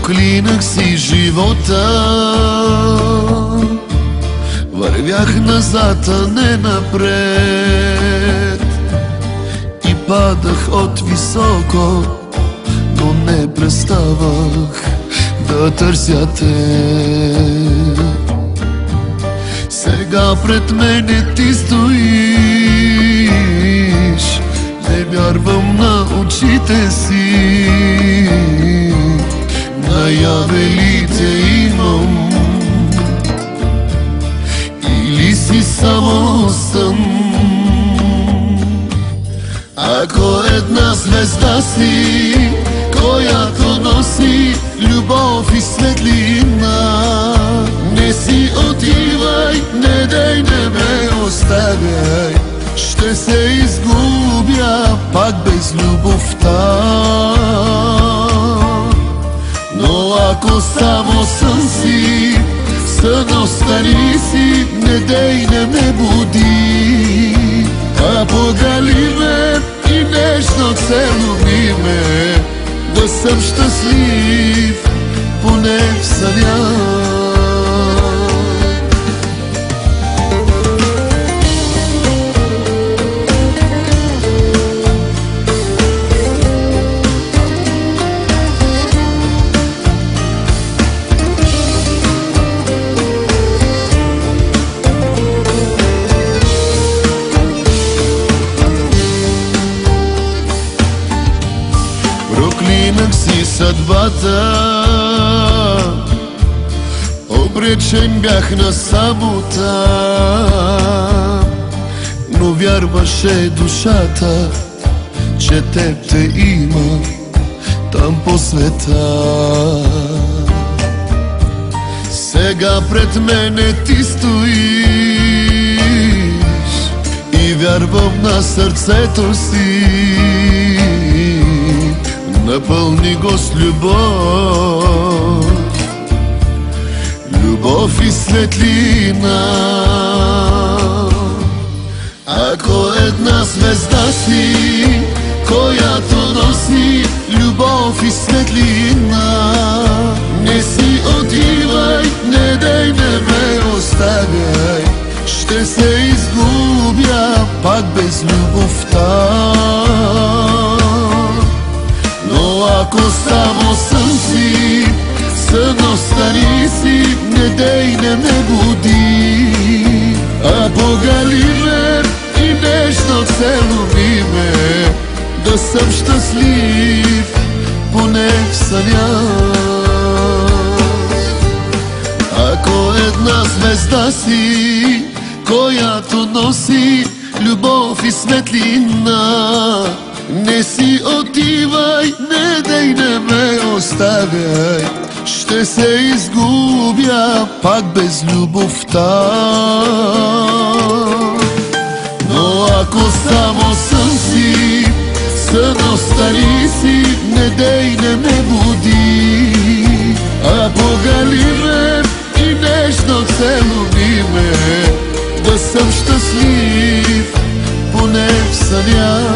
Проклинах си живота, вървях назад, а не напред, и падах от високо, но не преставах да търся те. Сега пред мене ти стоиш, не вярвам на очите си. Наяве ли те имам, или си само сън? Ако една звезда си, която носи любов и светлина, не си отивай, не дай, не ме оставяй, ще се изгубя пак без любовта. Но ако само сън си, сън остани си, не дей, не ме буди, а погали ме и нежно целуни ме, да съм щастлив поне в съня. Проклинах си съдбата, обречен бях на самота, но вярваше душата, че теб те има там по света. Сега пред мене ти стоиш и вярвам на сърцето си. Напълни го с любов, любов и светлина. Ако една звезда си, която носи любов и светлина, не си отивай, не дай, не ме оставяй, ще се изгубя пак без любовта. Но ако само сън си, сън остани си, не дей, не ме буди, а погали ме и нежно целуни ме, да съм щастлив поне в съня. Ако една звезда си, която носи любов и светлина, не си отивай, не дей, не ме оставяй, ще се изгубя пак без любовта. Но ако само сън си, сън остани си, не дей, не ме буди, а погали ме и нежно целуни ме, да съм щастлив поне в съня.